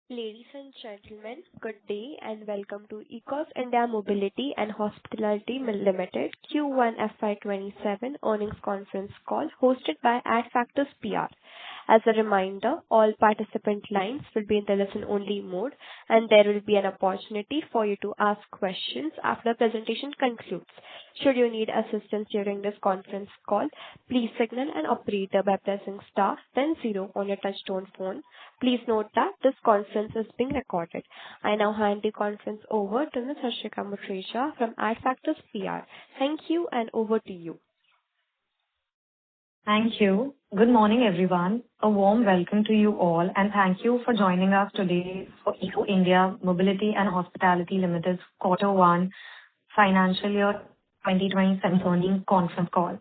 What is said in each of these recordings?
Ladies and gentlemen, good day and welcome to India Mobility and Hospitality Ltd Q1FY27 earnings conference call hosted by Adfactors PR. As a reminder, all participant lines will be in the listen-only mode, and there will be an opportunity for you to ask questions after the presentation concludes. Should you need assistance during this conference call, please signal an operator by pressing star then zero on your touchtone phone. Please note that this conference is being recorded. I now hand the conference over to Ms. Harshika Mutreja from Adfactors PR. Thank you, and over to you. Thank you. Good morning, everyone. A warm welcome to you all, and thank you for joining us today for India Mobility and Hospitality Limited's Q1 financial year 2027 earnings conference call.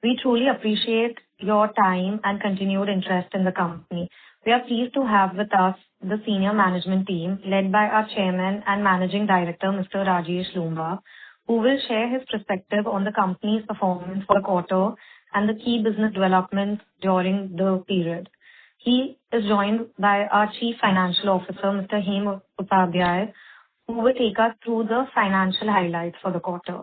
We truly appreciate your time and continued interest in the company. We are pleased to have with us the senior management team led by our Chairman and Managing Director, Mr. Rajesh Lumba, who will share his perspective on the company's performance for the quarter and the key business developments during the period. He is joined by our Chief Financial Officer, Mr. Hem Upadhyay, who will take us through the financial highlights for the quarter.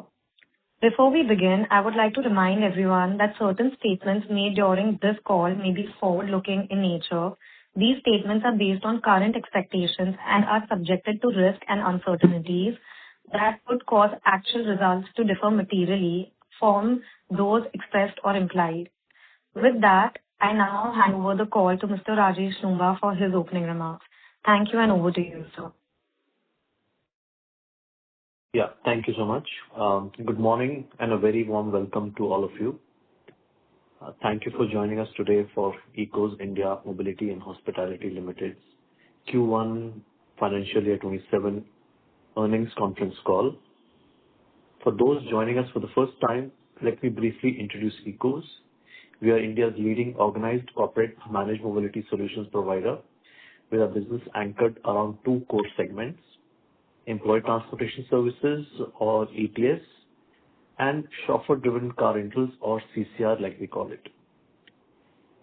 Before we begin, I would like to remind everyone that certain statements made during this call may be forward-looking in nature. These statements are based on current expectations and are subjected to risk and uncertainties that could cause actual results to differ materially from those expressed or implied. With that, I now hand over the call to Mr. Rajesh Lumba for his opening remarks. Thank you, and over to you, sir. Yeah, thank you so much. Good morning and a very warm welcome to all of you. Thank you for joining us today for India Mobility and Hospitality Limited's Q1 financial year 27 earnings conference call. For those joining us for the first time, let me briefly introduce ECOS. We are India's leading organized corporate managed mobility solutions provider with a business anchored around two core segments: employee transportation services or ETS, and chauffeur-driven car rentals or CCR like we call it.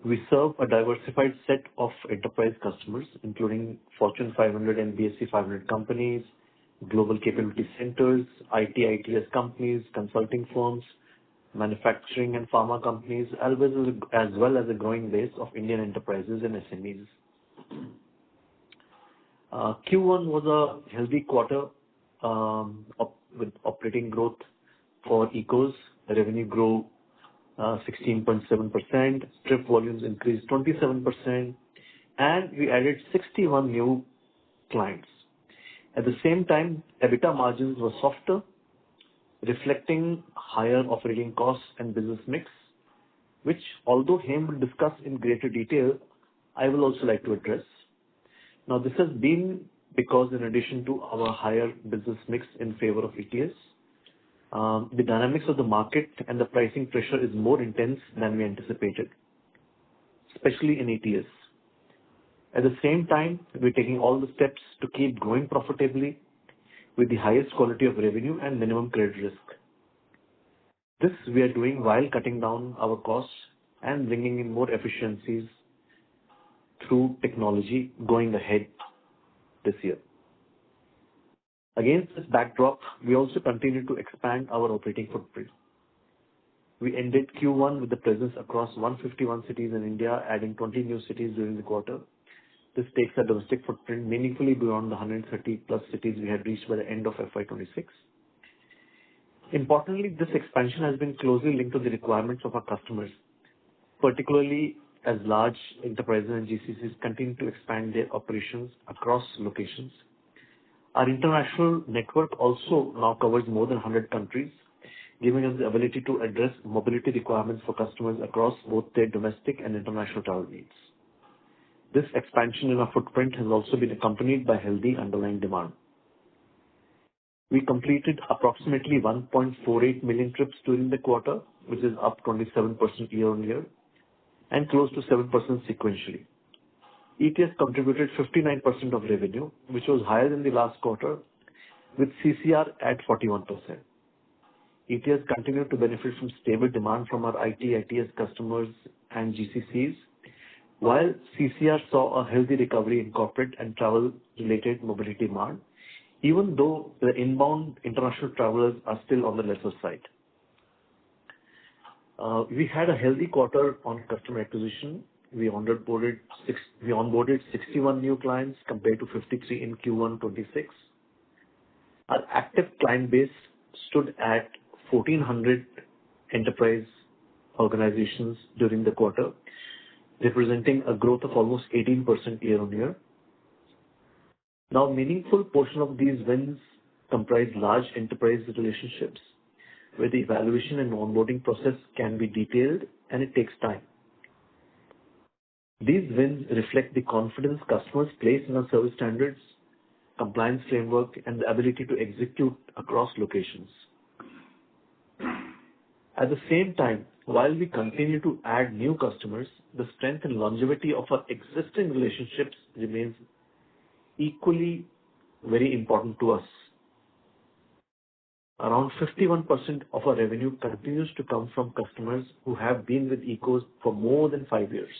We serve a diversified set of enterprise customers, including Fortune 500 and BSE 500 companies, global capability centers, ITS companies, consulting firms, manufacturing and pharma companies, as well as a growing base of Indian enterprises and SMEs. Q1 was a healthy quarter with operating growth for ECOS. Revenue grew 16.7%, trip volumes increased 27%, and we added 61 new clients. At the same time, EBITDA margins were softer, reflecting higher operating costs and business mix, which, although Hem will discuss in greater detail, I will also like to address. Now, this has been because in addition to our higher business mix in favor of ETS, the dynamics of the market and the pricing pressure is more intense than we anticipated, especially in ETS. At the same time, we're taking all the steps to keep growing profitably with the highest quality of revenue and minimum credit risk. This we are doing while cutting down our costs and bringing in more efficiencies through technology going ahead this year. Against this backdrop, we also continue to expand our operating footprint. We ended Q1 with a presence across 151 cities in India, adding 20 new cities during the quarter. This takes our domestic footprint meaningfully beyond the 130 plus cities we had reached by the end of FY26. Importantly, this expansion has been closely linked to the requirements of our customers, particularly as large enterprises and GCCs continue to expand their operations across locations. Our international network also now covers more than 100 countries, giving us the ability to address mobility requirements for customers across both their domestic and international travel needs. This expansion in our footprint has also been accompanied by healthy underlying demand. We completed approximately 1.48 million trips during the quarter, which is up 27% year-on-year and close to 7% sequentially. ETS contributed 59% of revenue, which was higher than the last quarter, with CCR at 41%. ETS continued to benefit from stable demand from our ITS customers and GCCs, While CCR saw a healthy recovery in corporate and travel-related mobility demand, even though the inbound international travelers are still on the lesser side. We had a healthy quarter on customer acquisition. We onboarded 61 new clients compared to 53 in Q1 26. Our active client base stood at 1,400 enterprise organizations during the quarter, representing a growth of almost 18% year-on-year. Now, meaningful portion of these wins comprise large enterprise relationships, where the evaluation and onboarding process can be detailed and it takes time. These wins reflect the confidence customers place in our service standards, compliance framework, and the ability to execute across locations. At the same time, while we continue to add new customers, the strength and longevity of our existing relationships remains equally very important to us. Around 51% of our revenue continues to come from customers who have been with Ecos for more than 5 years.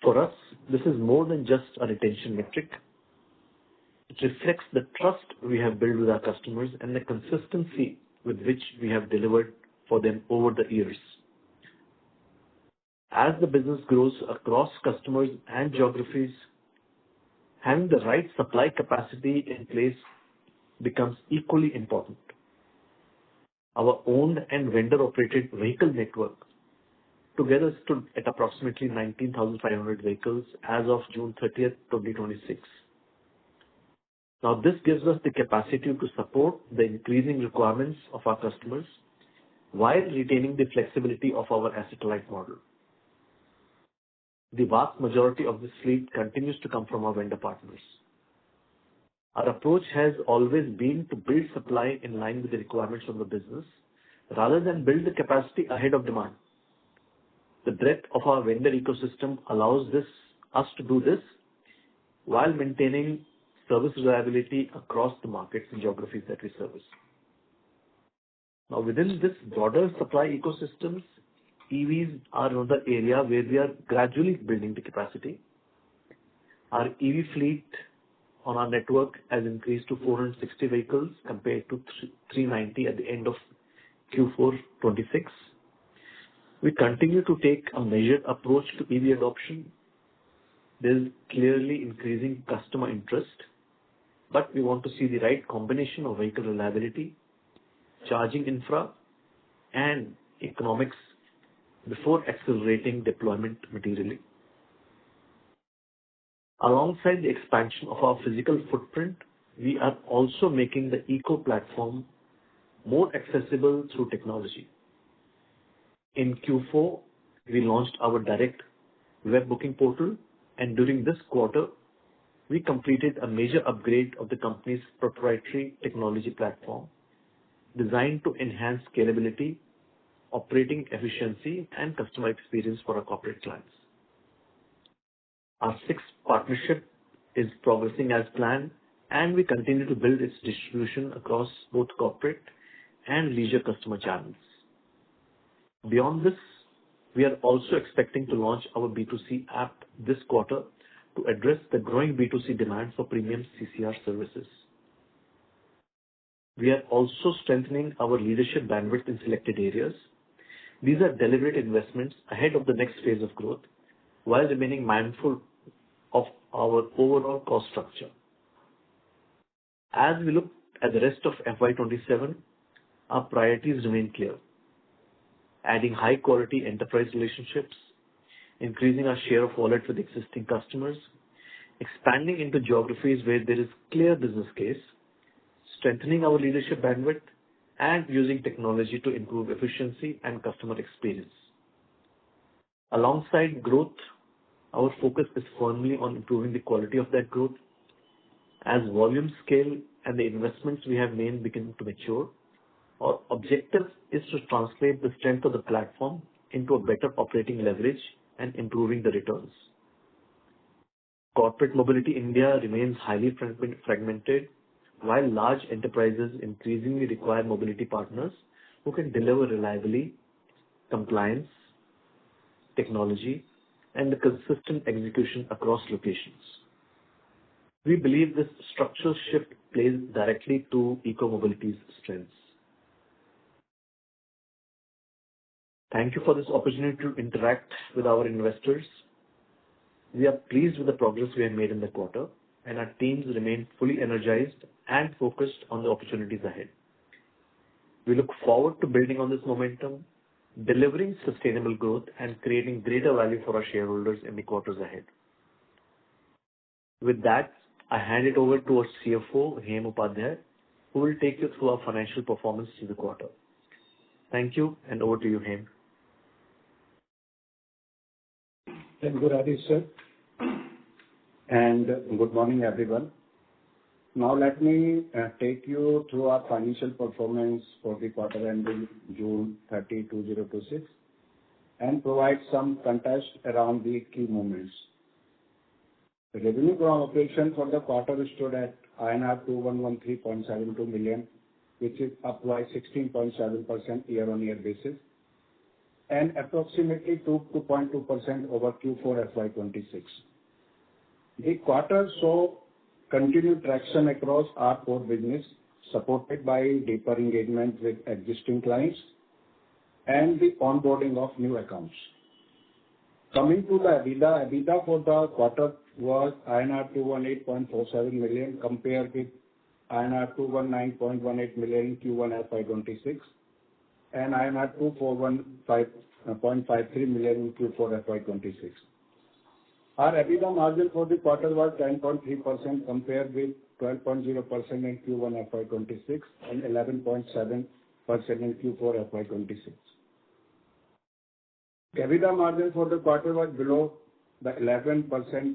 For us, this is more than just a retention metric. It reflects the trust we have built with our customers and the consistency with which we have delivered for them over the years. As the business grows across customers and geographies, having the right supply capacity in place becomes equally important. Our owned and vendor-operated vehicle network together stood at approximately 19,500 vehicles as of June 30th, 2026. Now, this gives us the capacity to support the increasing requirements of our customers while retaining the flexibility of our asset-light model. The vast majority of this fleet continues to come from our vendor partners. Our approach has always been to build supply in line with the requirements of the business rather than build the capacity ahead of demand. The breadth of our vendor ecosystem allows us to do this while maintaining service reliability across the markets and geographies that we service. Now, within this broader supply ecosystems, EVs are another area where we are gradually building the capacity. Our EV fleet on our network has increased to 460 vehicles compared to 390 at the end of Q4 26. We continue to take a measured approach to EV adoption. There is clearly increasing customer interest, but we want to see the right combination of vehicle reliability, charging infra, and economics before accelerating deployment materially. Alongside the expansion of our physical footprint, we are also making the eco platform more accessible through technology. In Q4, we launched our direct web booking portal, and during this quarter, we completed a major upgrade of the company's proprietary technology platform designed to enhance scalability, operating efficiency, and customer experience for our corporate clients. Our sixth partnership is progressing as planned, and we continue to build its distribution across both corporate and leisure customer channels. Beyond this, we are also expecting to launch our B2C app this quarter to address the growing B2C demand for premium CCR services. We are also strengthening our leadership bandwidth in selected areas. These are deliberate investments ahead of the next phase of growth, while remaining mindful of our overall cost structure. As we look at the rest of FY27, our priorities remain clear. Adding high-quality enterprise relationships, increasing our share of wallet with existing customers, expanding into geographies where there is clear business case, strengthening our leadership bandwidth, and using technology to improve efficiency and customer experience. Alongside growth, our focus is firmly on improving the quality of that growth. As volume scale and the investments we have made begin to mature, our objective is to translate the strength of the platform into a better operating leverage and improving the returns. Corporate mobility India remains highly fragmented, while large enterprises increasingly require mobility partners who can deliver reliably, compliance, technology, and the consistent execution across locations. We believe this structural shift plays directly to eco-mobility's strengths. Thank you for this opportunity to interact with our investors. We are pleased with the progress we have made in the quarter, and our teams remain fully energized and focused on the opportunities ahead. We look forward to building on this momentum, delivering sustainable growth, and creating greater value for our shareholders in the quarters ahead. With that, I hand it over to our CFO, Hem Upadhyay, who will take you through our financial performance through the quarter. Thank you, and over to you, Hem. Thank you, Rajesh, sir. And good morning, everyone. Now let me take you through our financial performance for the quarter ending June 30, 2026 and provide some context around the key moments. The revenue from operation for the quarter stood at INR 2113.72 million, which is up by 16.7% year-on-year basis and approximately 2.2% over Q4FY26. The quarter saw continued traction across our core business, supported by deeper engagement with existing clients and the onboarding of new accounts. Coming to the EBITDA for the quarter was INR 218.47 million compared with INR 219.18 million in Q1FY26 and INR 241.53 million in Q4FY26. Our EBITDA margin for the quarter was 10.3% compared with 12.0% in Q1FY26 and 11.7% in Q4FY26. EBITDA margin for the quarter was below the 11%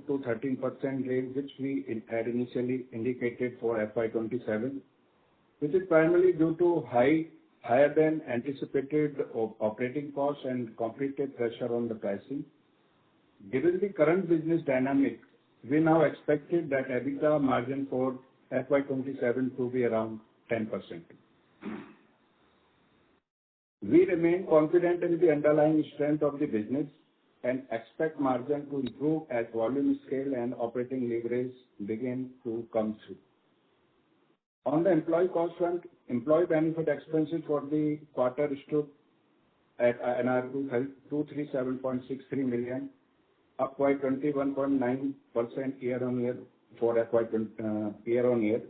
to 13% range, which we had initially indicated for FY27, which is primarily due to higher than anticipated operating costs and competitive pressure on the pricing. Given the current business dynamic, we now expected that EBITDA margin for FY27 to be around 10%. We remain confident in the underlying strength of the business and expect margin to improve as volume scale and operating leverage begin to come through. On the employee cost front, employee benefit expenses for the quarter stood at 237.63 million, up by 21.9% year-on-year for year-on-year.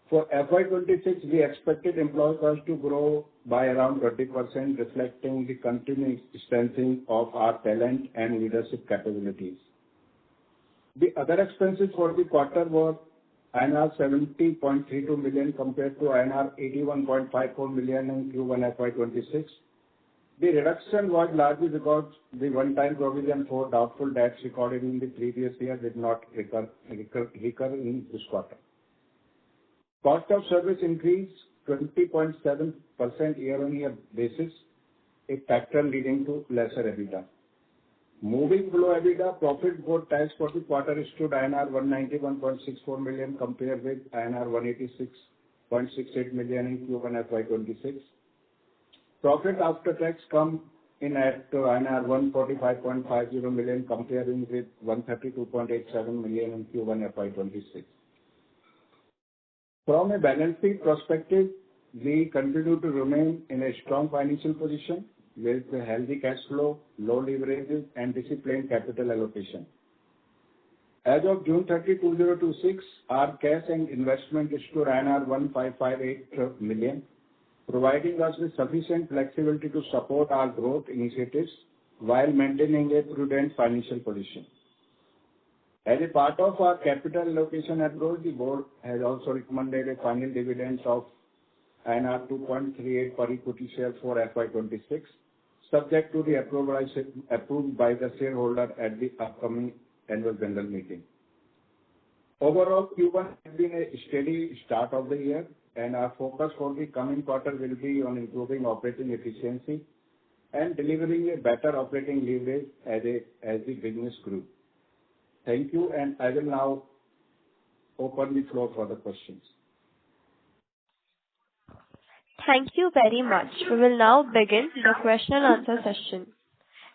For FY26, we expected employee cost to grow by around 30%, reflecting the continuing strengthening of our talent and leadership capabilities. The other expenses for the quarter were INR 70.32 million compared to INR 81.54 million in Q1 FY26. The reduction was largely because the one-time provision for doubtful debts recorded in the previous year did not recur in this quarter. Cost of service increased 20.7% year-on-year basis, a factor leading to lesser EBITDA. Moving below EBITDA, profit before tax for the quarter stood INR 191.64 million compared with INR 186.68 million in Q1 FY26. Profit after tax come in at INR 145.50 million comparing with 132.87 million in Q1 FY26. From a balance sheet perspective, we continue to remain in a strong financial position with a healthy cash flow, low leverages, and disciplined capital allocation. As of June 30, 2026, our cash and investment stood INR 1558 million, providing us with sufficient flexibility to support our growth initiatives while maintaining a prudent financial position. As a part of our capital allocation approach, the board has also recommended a final dividend of INR 2.38 per equity share for FY26, subject to the approved by the shareholder at the upcoming annual general meeting. Overall, Q1 has been a steady start of the year, and our focus for the coming quarter will be on improving operating efficiency and delivering a better operating leverage as the business grew. Thank you, and I will now open the floor for the questions. Thank you very much. We will now begin the question and answer session.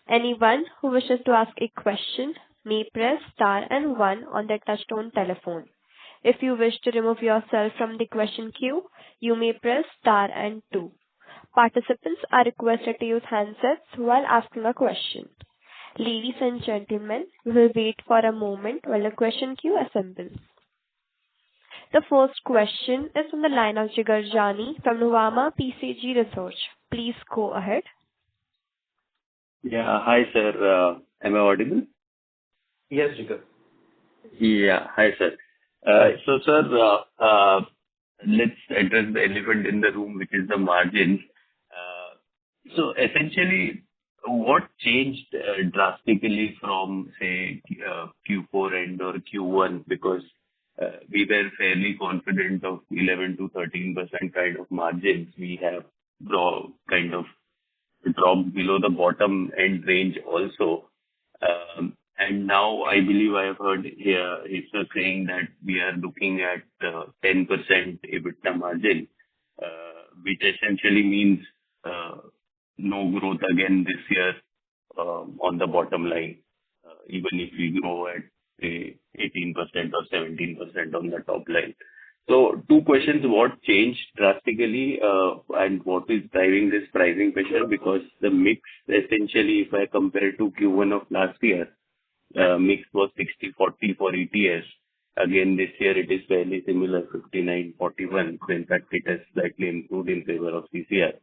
Anyone who wishes to ask a question may press star and one on their touchtone telephone. If you wish to remove yourself from the question queue, you may press star and two. Participants are requested to use handsets while asking a question. Ladies and gentlemen, we will wait for a moment while the question queue assembles. The first question is from the line of Jigar Jani from Nuvama PCG Research. Please go ahead. Yeah. Hi, sir. Am I audible? Yes, Jigar. Yeah. Hi, sir. Hi. So, sir, let's address the elephant in the room, which is the margins. So essentially, what changed drastically from, say, Q4 end or Q1? Because we were fairly confident of 11 to 13% kind of margins. We have kind of dropped below the bottom end range also. And now I believe I have heard here it's saying that we are looking at 10% EBITDA margin, which essentially means no growth again this year on the bottom line, even if we grow at, say, 18% or 17% on the top line. So two questions: what changed drastically, and what is driving this pricing pressure? Because the mix, essentially, if I compare to Q1 of last year, mix was 60/40 for ETS. Again, this year it is fairly similar, 59/41. So in fact, it has slightly improved in favor of CCR.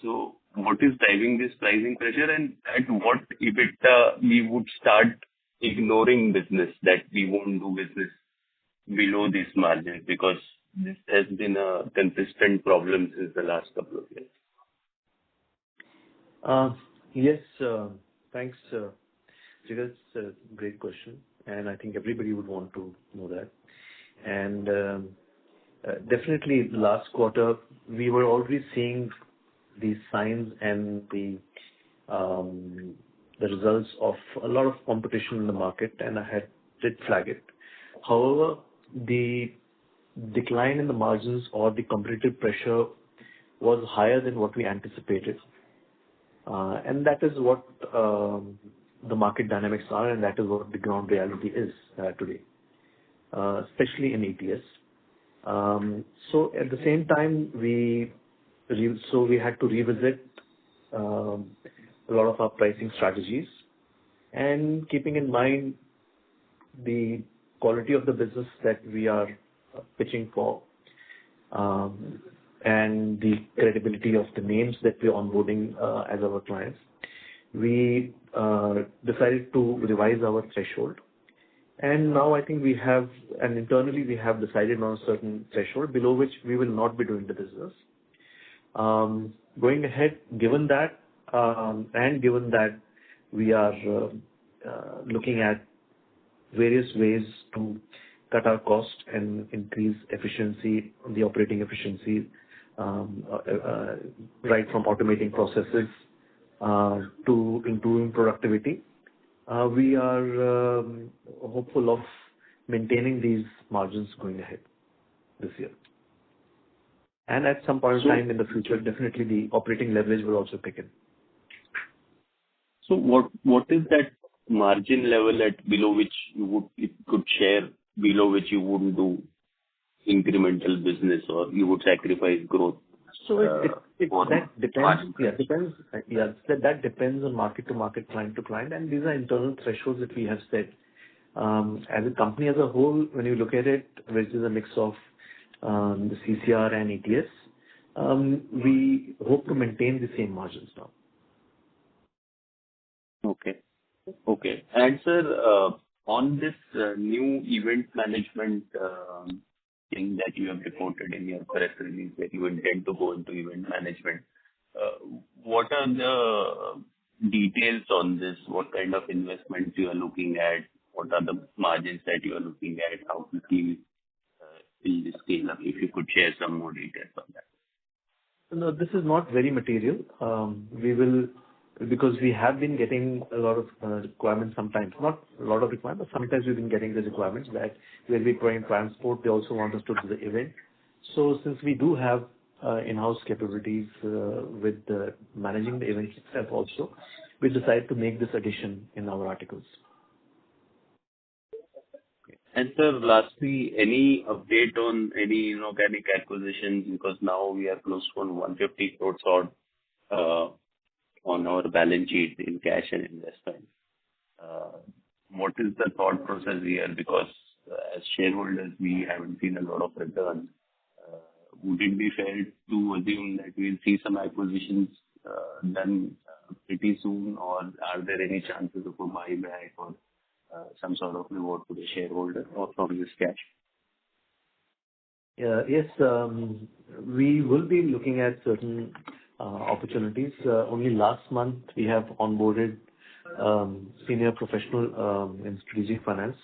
So what is driving this pricing pressure, and at what EBITDA we would start ignoring business, that we won't do business below this margin? Because this has been a consistent problem since the last couple of years. Yes, thanks, Jigar. It's a great question, and I think everybody would want to know that. And definitely last quarter, we were already seeing the signs and the results of a lot of competition in the market, and I did flag it. However, the decline in the margins or the competitive pressure was higher than what we anticipated. And that is what the market dynamics are, and that is what the ground reality is today, especially in ETS. So at the same time, we had to revisit a lot of our pricing strategies, and keeping in mind the quality of the business that we are pitching for, and the credibility of the names that we're onboarding as our clients, we decided to revise our threshold. And now I think internally we have decided on a certain threshold below which we will not be doing the business. Going ahead, given that, and given that we are looking at various ways to cut our cost and increase efficiency, the operating efficiency, right from automating processes to improving productivity, we are hopeful of maintaining these margins going ahead this year. And at some point in time in the future, definitely the operating leverage will also kick in. So what is that margin level at below which you could share, below which you wouldn't do incremental business, or you would sacrifice growth? So that depends. Yeah, depends. Yeah, that depends on market to market, client to client, and these are internal thresholds that we have set. As a company as a whole, when you look at it, which is a mix of the CCR and ETS, we hope to maintain the same margins now. Okay. And sir, on this new event management thing that you have reported in your press release, that you intend to go into event management, what are the details on this? What kind of investments you are looking at? What are the margins that you are looking at? How quickly will this scale up? If you could share some more details on that. No, this is not very material. We will, because we have been getting a lot of requirements sometimes. Not a lot of requirements, but sometimes we've been getting the requirements that when we provide transport, they also want us to do the event. So since we do have in-house capabilities with managing the event itself also, we decided to make this addition in our articles. And sir, lastly, any update on any inorganic acquisitions? Because now we are close to 150 crores odd on our balance sheet in cash and investment. What is the thought process here? Because as shareholders, we haven't seen a lot of return. Would it be fair to assume that we'll see some acquisitions done pretty soon, or are there any chances of a buyback or some sort of reward to the shareholder or from this cash? Yes, we will be looking at certain opportunities. Only last month we have onboarded senior professional in strategic finance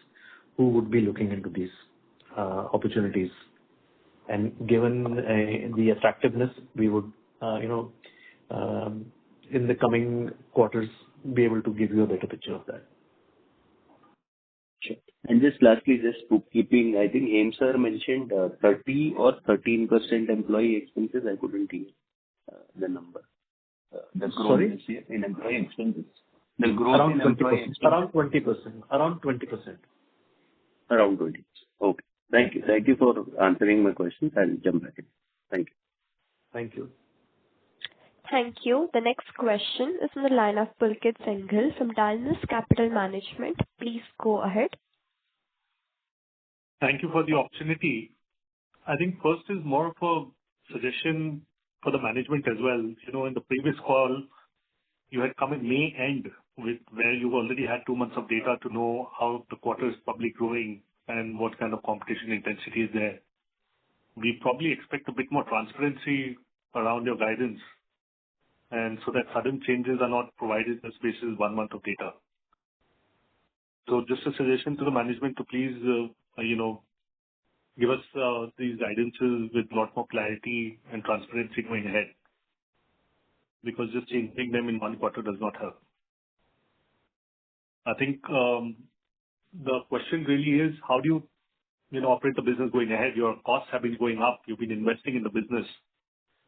who would be looking into these opportunities. And given the attractiveness, we would, in the coming quarters, be able to give you a better picture of that. Sure. And just lastly, just bookkeeping, I think Aim sir mentioned 30 or 13% employee expenses. I couldn't hear the number. The growth Sorry? this year in employee expenses. The growth in employee expenses. Around 20%. Around 20%. Around 20%. Okay. Thank you. Thank you for answering my questions. I'll jump back in. Thank you. Thank you. Thank you. The next question is on the line of Pulkit Singhal from Dalmus Capital Management. Please go ahead. Thank you for the opportunity. I think first is more of a suggestion for the management as well. In the previous call, you had come in May end with where you already had 2 months of data to know how the quarter is probably growing and what kind of competition intensity is there. We probably expect a bit more transparency around your guidance, and so that sudden changes are not provided as basis 1 month of data. So just a suggestion to the management to please, give us these guidances with a lot more clarity and transparency going ahead, because just changing them in 1 quarter does not help. I think the question really is, how do you operate the business going ahead? Your costs have been going up. You've been investing in the business.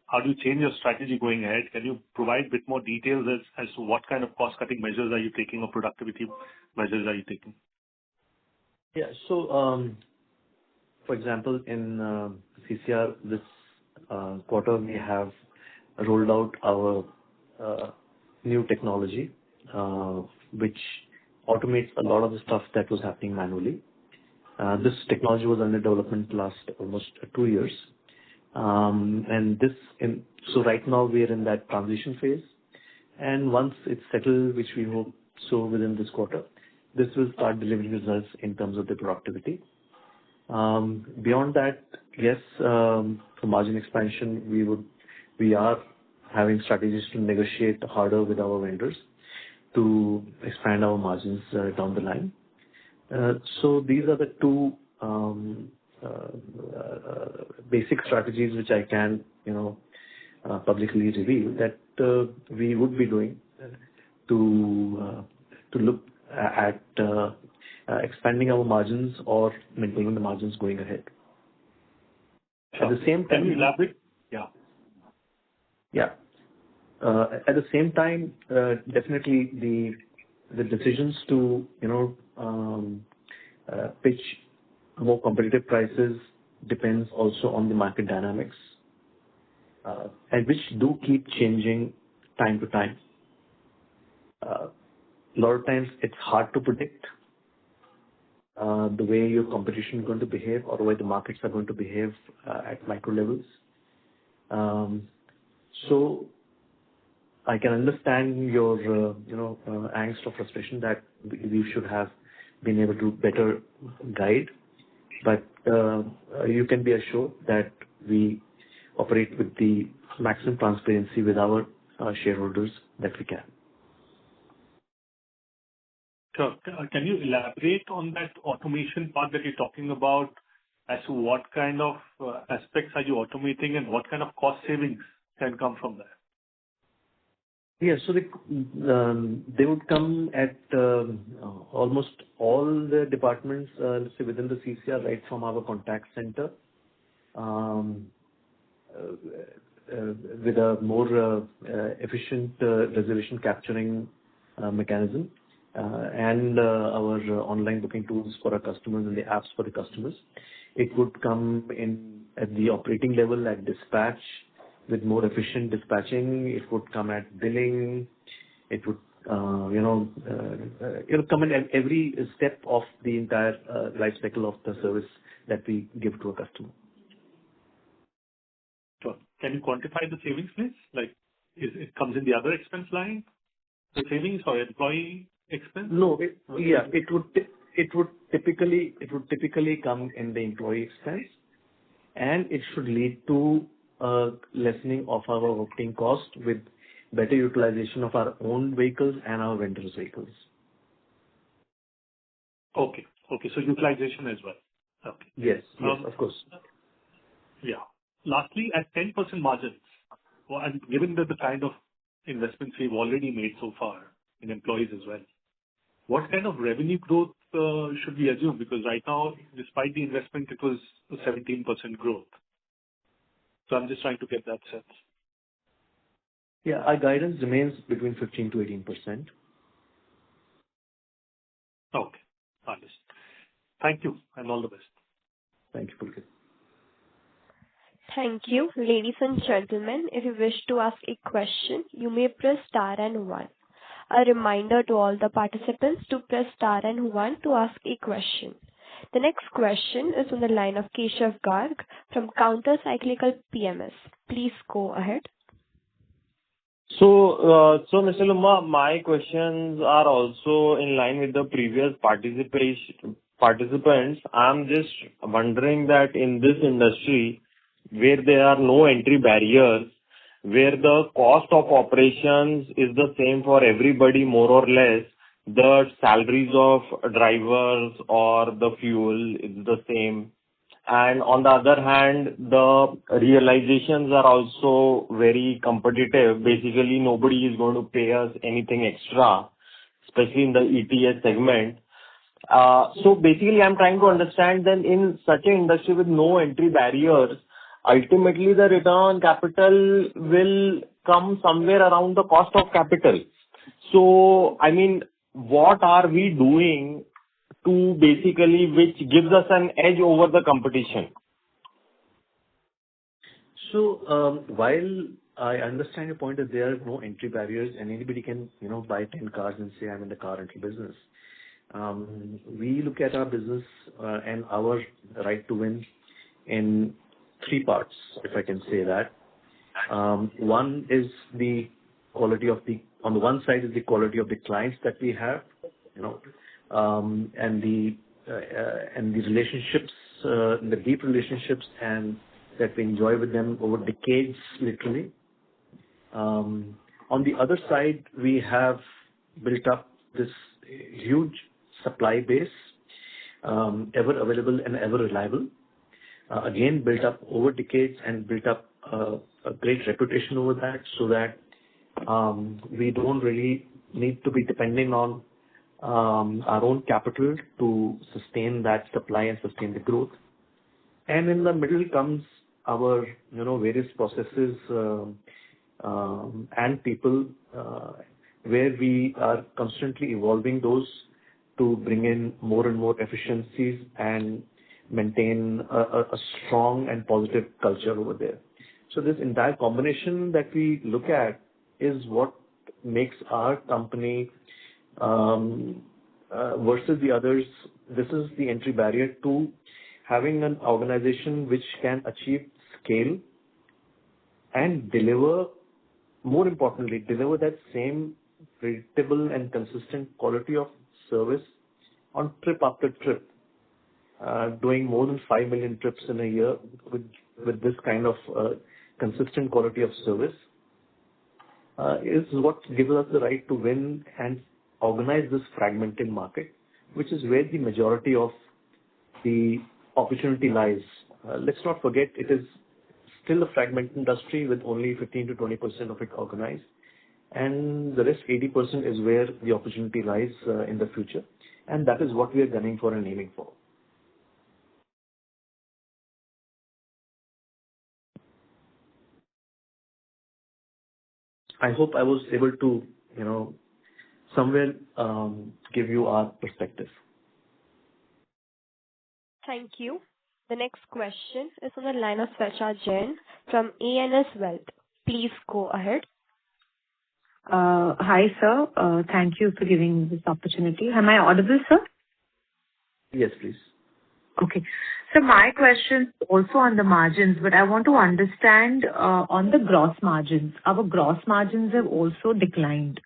How do you change your strategy going ahead? Can you provide a bit more details as to what kind of cost-cutting measures are you taking or productivity measures are you taking? Yeah. So, for example, in CCR this quarter, we have rolled out our new technology, which automates a lot of the stuff that was happening manually. This technology was under development last almost 2 years. So right now we are in that transition phase. And once it's settled, which we hope so within this quarter, this will start delivering results in terms of the productivity. Beyond that, yes, for margin expansion, we are having strategies to negotiate harder with our vendors to expand our margins down the line. So these are the 2 basic strategies which I can, publicly reveal that we would be doing to look at expanding our margins or maintaining the margins going ahead. At the same time, can you elaborate? Yeah. Yeah. At the same time, definitely the decisions to pitch more competitive prices depends also on the market dynamics, and which do keep changing time to time. A lot of times it's hard to predict the way your competition is going to behave or the way the markets are going to behave at micro levels. So I can understand your angst or frustration that we should have been able to better guide, but you can be assured that we operate with the maximum transparency with our shareholders that we can. Sure. Can you elaborate on that automation part that you're talking about as to what kind of aspects are you automating and what kind of cost savings can come from that? Yeah, so they would come at almost all the departments, let's say within the CCR, right from our contact center, with a more efficient reservation capturing mechanism and our online booking tools for our customers and the apps for the customers. It would come in at the operating level at dispatch with more efficient dispatching. It would come at billing. It would it'll come in at every step of the entire life cycle of the service that we give to a customer. Sure. Can you quantify the savings, please? Like, it comes in the other expense line, the savings or employee expense? No. It would typically come in the employee expense, and it should lead to a lessening of our operating cost with better utilization of our own vehicles and our vendors' vehicles. Okay. So utilization as well. Okay. Yes, of course. Yeah. Lastly, at 10% margins, and given that the kind of investments we've already made so far in employees as well, what kind of revenue growth should we assume? Because right now, despite the investment, it was a 17% growth. So I'm just trying to get that sense. Yeah, our guidance remains between 15 to 18%. Okay. Understood. Thank you, and all the best. Thank you, Pulkit. Thank you. Ladies and gentlemen, if you wish to ask a question, you may press star and one. A reminder to all the participants to press star and one to ask a question. The next question is on the line of Keshav Garg from Counter Cyclical PMS. Please go ahead. So, Mr. Lumba, my questions are also in line with the previous participants. I'm just wondering that in this industry, where there are no entry barriers, where the cost of operations is the same for everybody, more or less, the salaries of drivers or the fuel is the same. And on the other hand, the realizations are also very competitive. Basically, nobody is going to pay us anything extra, especially in the ETS segment. So basically, I'm trying to understand that in such an industry with no entry barriers, ultimately the return on capital will come somewhere around the cost of capital. So, I mean, what are we doing to basically which gives us an edge over the competition? So, while I understand your point that there are no entry barriers and anybody can, buy 10 cars and say, I'm in the car rental business. We look at our business and our right to win in three parts, if I can say that. One is the quality of on the one side is the quality of the clients that we have, and the relationships, the deep relationships and that we enjoy with them over decades, literally. On the other side, we have built up this huge supply base, ever available and ever reliable. Again, built up over decades and built up a great reputation over that, so that we don't really need to be depending on our own capital to sustain that supply and sustain the growth. And in the middle comes our various processes and people where we are constantly evolving those to bring in more and more efficiencies and maintain a strong and positive culture over there. So this entire combination that we look at is what makes our company versus the others. This is the entry barrier to having an organization which can achieve scale and deliver, more importantly, deliver that same predictable and consistent quality of service on trip after trip. Doing more than 5 million trips in a year with this kind of consistent quality of service is what gives us the right to win and organize this fragmented market, which is where the majority of the opportunity lies. Let's not forget, it is still a fragmented industry with only 15 to 20% of it organized, and the rest 80% is where the opportunity lies in the future, and that is what we are gunning for and aiming for. I hope I was able to, somewhere give you our perspective. Thank you. The next question is on the line of Swechha Jain from ANS Wealth. Please go ahead. Hi, sir. Thank you for giving me this opportunity. Am I audible, sir? Yes, please. Okay. So my question is also on the margins, but I want to understand on the gross margins. Our gross margins have also declined.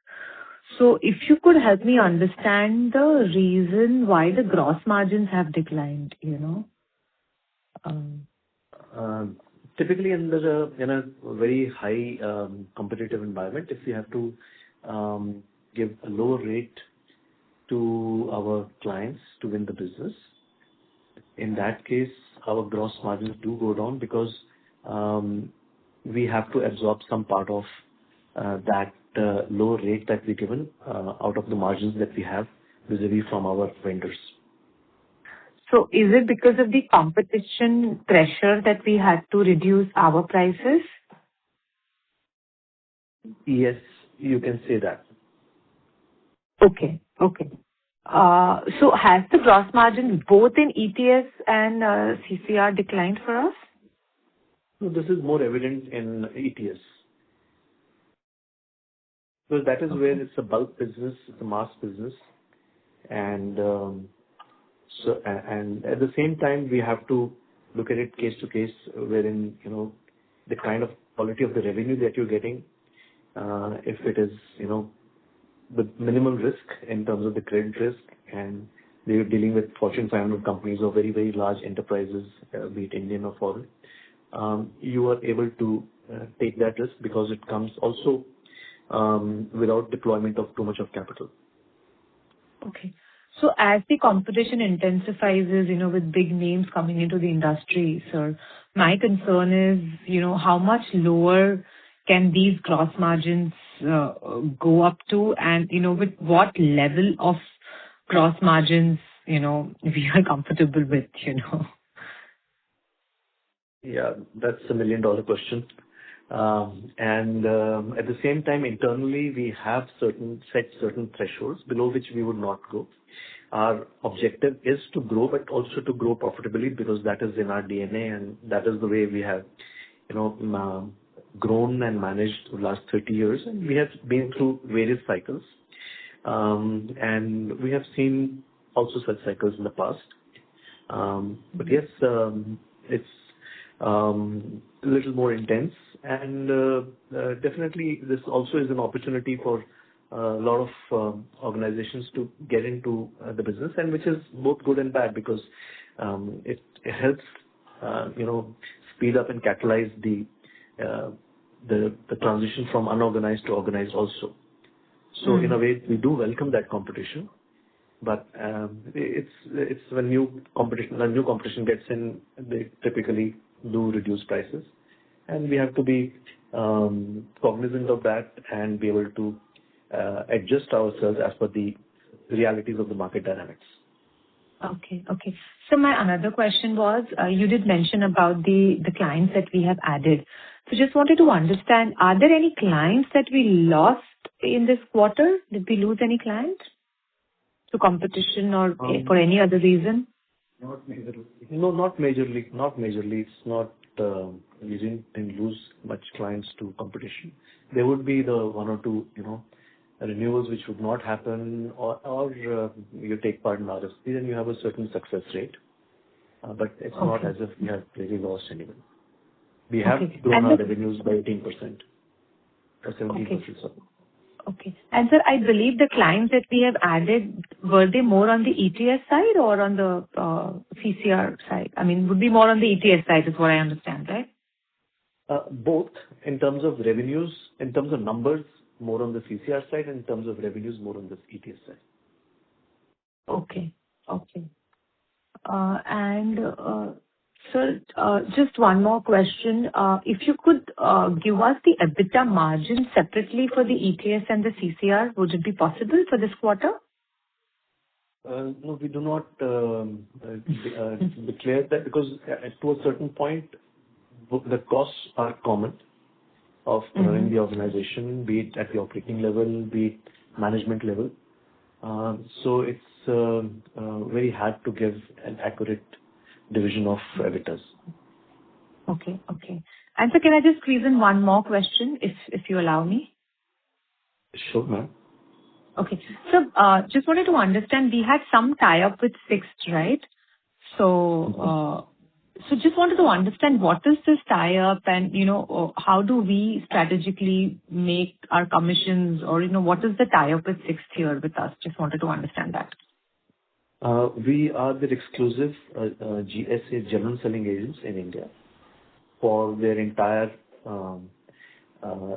So if you could help me understand the reason why the gross margins have declined, Typically, in a very high competitive environment, if we have to give a lower rate to our clients to win the business, in that case, our gross margins do go down because we have to absorb some part of that lower rate that we're given out of the margins that we have vis-a-vis from our vendors. So is it because of the competition pressure that we had to reduce our prices? Yes, you can say that. Okay. So has the gross margin both in ETS and CCR declined for us? No, this is more evident in ETS. Because that is where it's a bulk business, it's a mass business, and and at the same time we have to look at it case to case, wherein the kind of quality of the revenue that you're getting, if it is with minimal risk in terms of the credit risk, and they're dealing with Fortune 500 companies or very, very large enterprises, be it Indian or foreign, you are able to take that risk because it comes also without deployment of too much of capital. Okay. So as the competition intensifies, with big names coming into the industry, sir, my concern is, how much lower can these gross margins go up to, and, with what level of gross margins, we are comfortable with, Yeah, that's $1 million question. And at the same time, internally, we have set certain thresholds below which we would not go. Our objective is to grow, but also to grow profitably, because that is in our DNA, and that is the way we have, grown and managed the last 30 years. And we have been through various cycles, and we have seen also such cycles in the past. But yes, it's a little more intense, and definitely this also is an opportunity for a lot of organizations to get into the business, and which is both good and bad, because it helps speed up and catalyze the transition from unorganized to organized also. So in a way, we do welcome that competition, but it's when new competition gets in, they typically do reduce prices, and we have to be cognizant of that and be able to adjust ourselves as per the realities of the market dynamics. Okay. So my another question was, you did mention about the clients that we have added. So just wanted to understand, are there any clients that we lost in this quarter? Did we lose any clients to competition or for any other reason? Not majorly. No, not majorly. It's not, we didn't lose much clients to competition. There would be the one or two, renewals which would not happen, or you take part in RFP, then you have a certain success rate. But it's not as if we have really lost anyone. We have grown our revenues by 18% or 17%. Okay. And sir, I believe the clients that we have added, were they more on the ETS side or on the CCR side? I mean, would be more on the ETS side is what I understand, right? Both, in terms of revenues, in terms of numbers, more on the CCR side, and in terms of revenues, more on the ETS side. Okay. And sir, just one more question. If you could give us the EBITDA margin separately for the ETS and the CCR, would it be possible for this quarter? No, we do not declare that, because to a certain point, the costs are common of running the organization, be it at the operating level, be it management level. So it's very hard to give an accurate division of EBITDAs. Okay. And so can I just squeeze in one more question, if you allow me? Sure, ma'am. Okay. So, just wanted to understand, we had some tie-up with Sixt, right? So, just wanted to understand what is this tie-up and, how do we strategically make our commissions or, what is the tie-up with Sixt here with us? Just wanted to understand that. We are the exclusive GSA, general selling agents in India, for their entire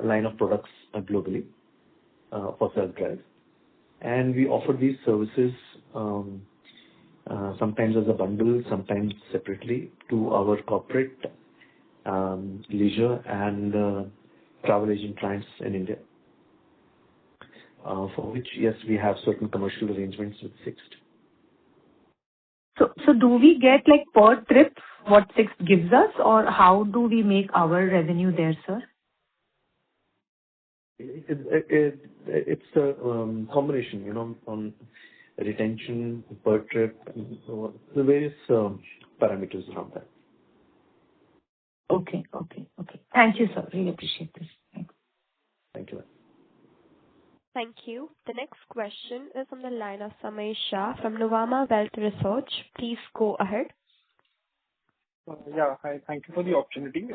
line of products globally for self-drive. And we offer these services sometimes as a bundle, sometimes separately to our corporate, leisure and travel agent clients in India, for which, yes, we have certain commercial arrangements with Sixt. So do we get like per trip what Sixt gives us, or how do we make our revenue there, sir? It's a combination, on retention per trip, the various parameters around that. Okay. Thank you, sir. Really appreciate this. Thanks. Thank you. Thank you. The next question is on the line of Samay Shah from Nuvama Wealth Research. Please go ahead. Yeah. Hi. Thank you for the opportunity.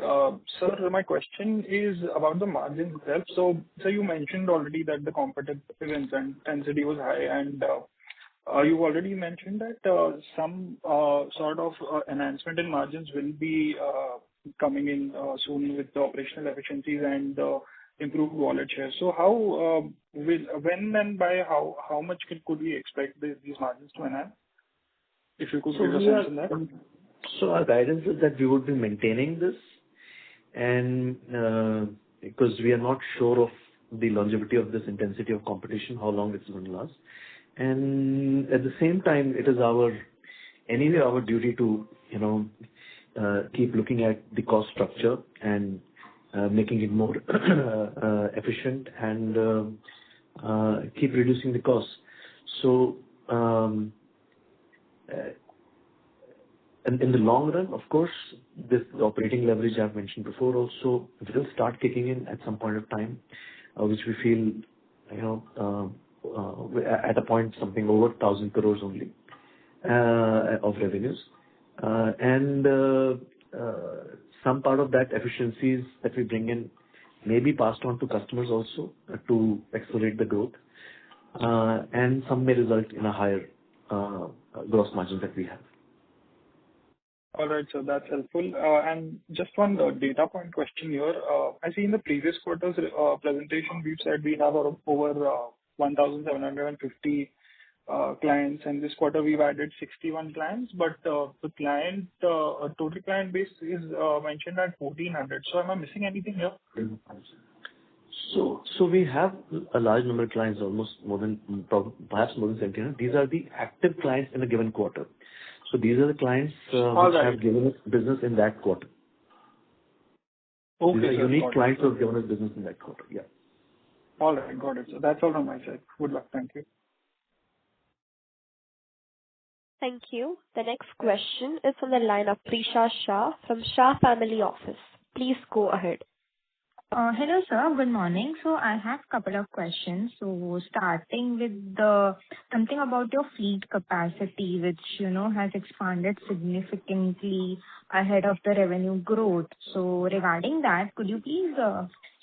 Sir, my question is about the margin itself. So you mentioned already that the competitive intensity was high, and you already mentioned that some sort of enhancement in margins will be coming in soon with the operational efficiencies and improved wallet share. So how when and by how much could we expect these margins to enhance? If you could give us a sense on that. So our guidance is that we would be maintaining this, and because we are not sure of the longevity of this intensity of competition, how long it's going to last. And at the same time, it is our duty to, keep looking at the cost structure and making it more efficient and keep reducing the costs. So, and in the long run, of course, this operating leverage I've mentioned before also will start kicking in at some point of time, which we feel, at a point something over 1,000 crores only of revenues. And some part of that efficiencies that we bring in may be passed on to customers also to accelerate the growth. And some may result in a higher gross margin that we have. All right, so that's helpful. And just one data point question here. I see in the previous quarter's presentation, we've said we have over 1,750 clients, and this quarter we've added 61 clients, but the total client base is mentioned at 1,400. So am I missing anything here? So we have a large number of clients, almost perhaps more than 1,700. These are the active clients in a given quarter. So these are the clients which have given us business in that quarter. Okay, these are unique clients who have given us business in that quarter. Yeah. All right, got it. So that's all from my side. Good luck. Thank you. Thank you. The next question is from the line of Prisha Shah from Shah Family Office. Please go ahead. Hello, sir. Good morning. So I have a couple of questions. So starting with something about your fleet capacity, which, has expanded significantly ahead of the revenue growth. So regarding that, could you please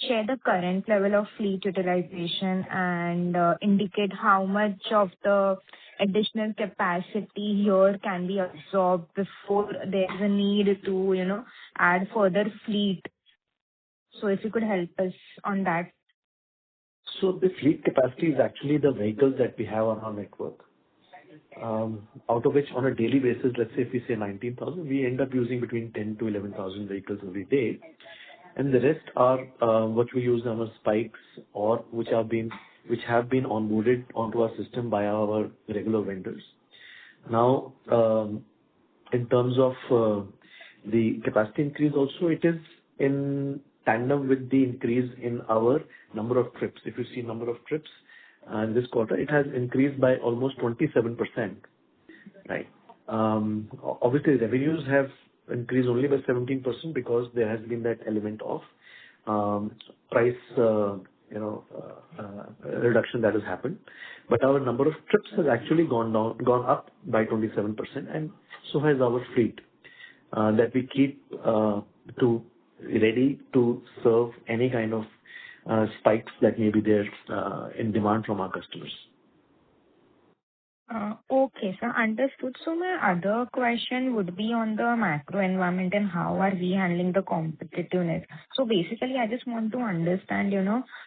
share the current level of fleet utilization and indicate how much of the additional capacity here can be absorbed before there is a need to, add further fleet? So if you could help us on that. So the fleet capacity is actually the vehicles that we have on our network. Out of which on a daily basis, let's say if we say 19,000, we end up using between 10 to 11,000 vehicles every day. And the rest are what we use on our spikes or which have been onboarded onto our system by our regular vendors. Now, in terms of the capacity increase also, it is in tandem with the increase in our number of trips. If you see number of trips, And this quarter, it has increased by almost 27%, right? Obviously, revenues have increased only by 17% because there has been that element of price, reduction that has happened. But our number of trips has actually gone up by 27%, and so has our fleet that we keep ready to serve any kind of spikes that may be there in demand from our customers. Okay, sir. Understood. So my other question would be on the macro environment and how are we handling the competitiveness. So basically, I just want to understand,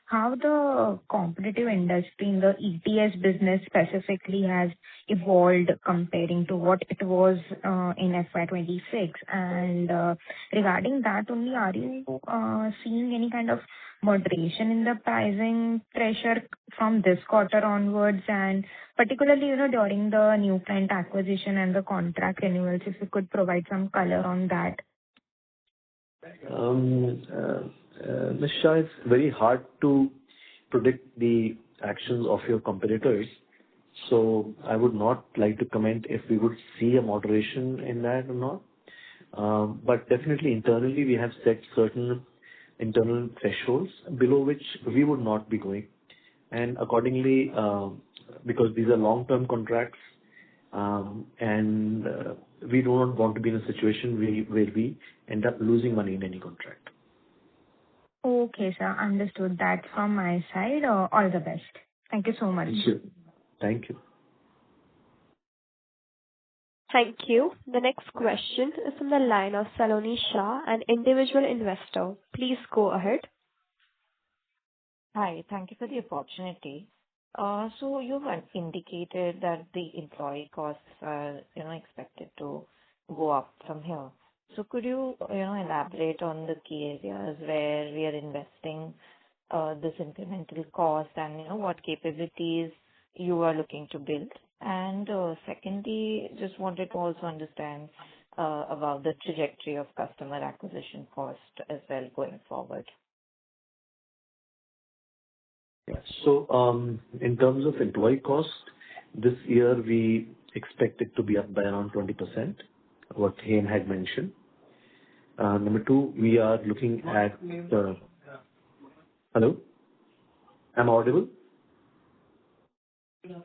how the competitive industry in the ETS business specifically has evolved comparing to what it was in FY26. And regarding that only, are you seeing any kind of moderation in the pricing pressure from this quarter onwards, and particularly, during the new client acquisition and the contract renewals, if you could provide some color on that? Ms. Shah, it's very hard to predict the actions of your competitors. So I would not like to comment if we would see a moderation in that or not. But definitely internally, we have set certain internal thresholds below which we would not be going. And accordingly, because these are long-term contracts, and we do not want to be in a situation where we end up losing money in any contract. Okay, sir. Understood. That from my side. All the best. Thank you so much. Thank you. Thank you. Thank you. The next question is from the line of Saloni Shah, an individual investor. Please go ahead. Hi. Thank you for the opportunity. So you've indicated that the employee costs are, expected to go up from here. So could you, elaborate on the key areas where we are investing this incremental cost and, what capabilities you are looking to build? And secondly, just wanted to also understand about the trajectory of customer acquisition cost as well going forward. Yeah. So, in terms of employee cost, this year we expect it to be up by around 20%, what Hemant had mentioned. Number two, we are looking at hello? Am I audible?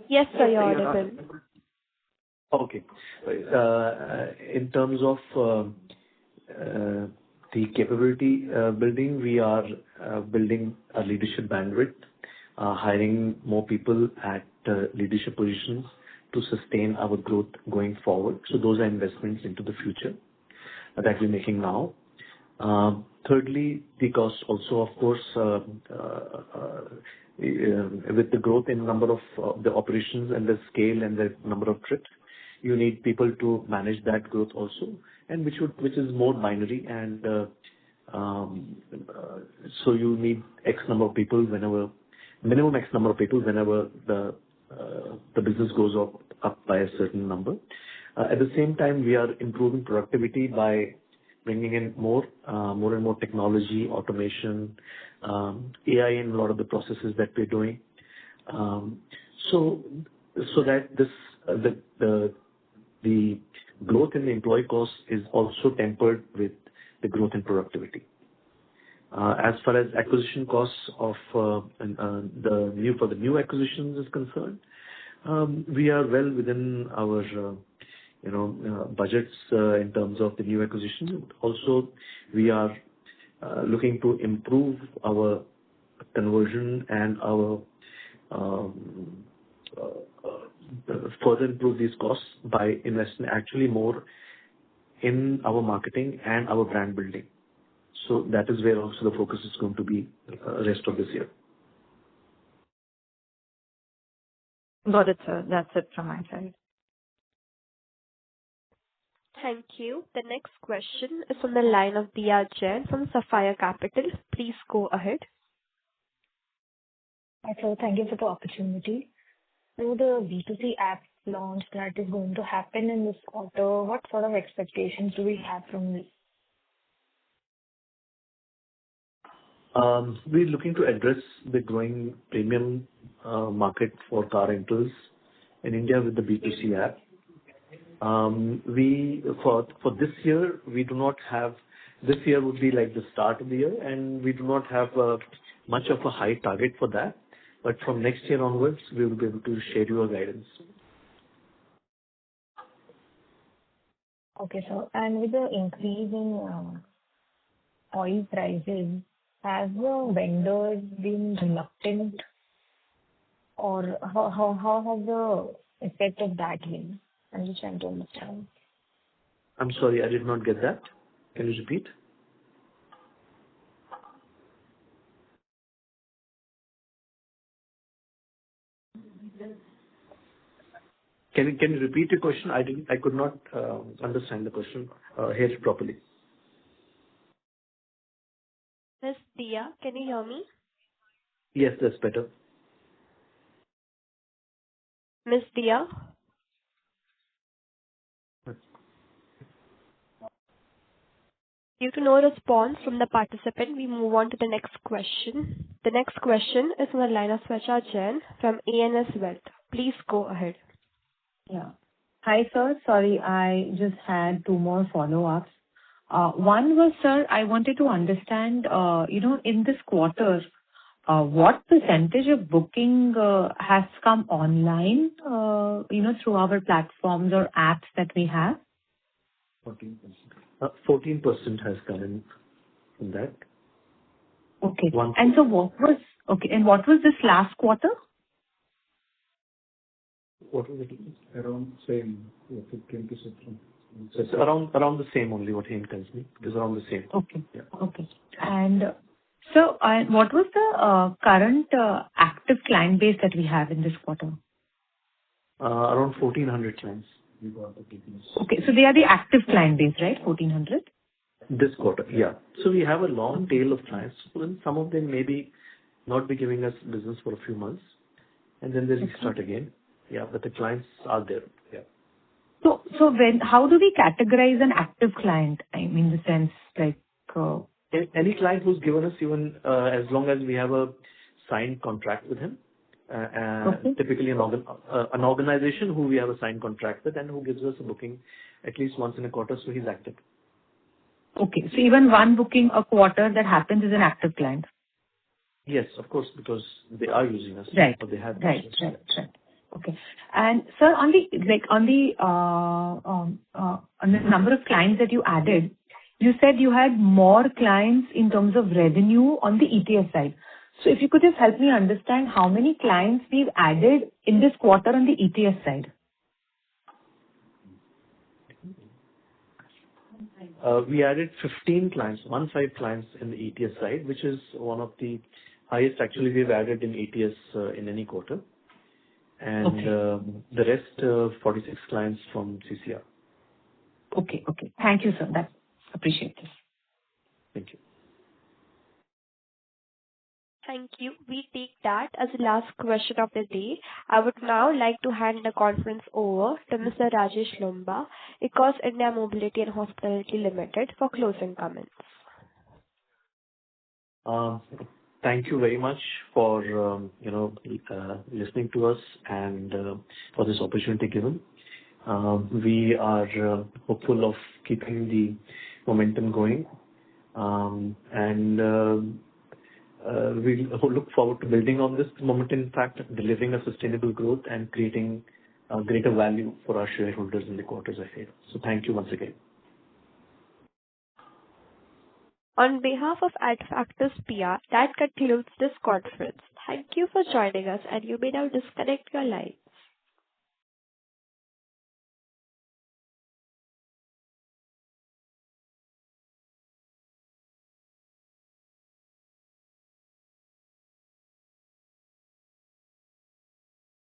Yes, sir, you're audible. Okay. In terms of the capability building, we are building a leadership bandwidth, hiring more people at leadership positions to sustain our growth going forward. So those are investments into the future that we're making now. Thirdly, the cost also, of course, with the growth in number of the operations and the scale and the number of trips, you need people to manage that growth also, and which is more binary, and so you need X number of people minimum X number of people whenever the business goes up by a certain number. At the same time, we are improving productivity by bringing in more and more technology, automation, AI in a lot of the processes that we're doing. So that the growth in the employee cost is also tempered with the growth in productivity. As far as acquisition costs of the new acquisitions is concerned, we are well within our budgets in terms of the new acquisition. Also, we are looking to improve our conversion and our further improve these costs by investing actually more in our marketing and our brand building. So that is where also the focus is going to be rest of this year. Got it, sir. That's it from my side. Thank you. The next question is from the line of Diya Jain from Sapphire Capital. Please go ahead. Hi, sir. Thank you for the opportunity. So the B2C app launch that is going to happen in this quarter, what sort of expectations do we have from this? We're looking to address the growing premium market for car rentals in India with the B2C app. We for this year, we do not have. This year would be like the start of the year, and we do not have much of a high target for that. But from next year onwards, we will be able to share your guidance. Okay, sir. And with the increase in oil prices, have the vendors been reluctant, or how has the effect of that been? I'm just trying to understand. I'm sorry, I did not get that. Can you repeat? Can you repeat your question? I could not understand the question hear it properly. Miss Dia, can you hear me? Yes, that's better. Miss Dia? Due to no response from the participant, we move on to the next question. The next question is on the line of Swacha Jain from ANS Wealth. Please go ahead. Yeah. Hi, sir. Sorry, I just had two more follow-ups. One was, sir, I wanted to understand, in this quarter, what percentage of booking has come online, through our platforms or apps that we have? 14%. 14% has come in that. Okay. One- And what was this last quarter? What was it? Around same, 15 to 16. It's around the same only what he tells me. It is around the same. Okay. Yeah. Okay. And so, what was the current active client base that we have in this quarter? Around 1,400 clients. Okay, so they are the active client base, right? 1,400? This quarter, yeah. So we have a long tail of clients. Some of them maybe not be giving us business for a few months, and then they'll start again. Yeah, but the clients are there. Yeah. So how do we categorize an active client? I mean, the sense like. Any client who's given us even as long as we have a signed contract with him. Typically an organization who we have a signed contract with and who gives us a booking at least once in a quarter, so he's active. Okay, so even one booking a quarter that happens is an active client. Yes, of course, because they are using us. Right. Or they have Right. used us. Right. Okay. And sir, on the number of clients that you added, you said you had more clients in terms of revenue on the ETS side. So if you could just help me understand how many clients we've added in this quarter on the ETS side. We added 15 clients in the ETS side, which is one of the highest actually we've added in ETS in any quarter. And the rest, 46 clients from CCR. Okay. Thank you, sir. That's appreciate this. Thank you. Thank you. We take that as the last question of the day. I would now like to hand the conference over to Mr. Rajesh Lumba, Ecos India Mobility and Hospitality Limited, for closing comments. Thank you very much for listening to us and for this opportunity given. We are hopeful of keeping the momentum going, and we look forward to building on this momentum, in fact, delivering a sustainable growth and creating greater value for our shareholders in the quarters ahead. So thank you once again. On behalf of Adfactors PR, that concludes this conference. Thank you for joining us, and you may now disconnect your line.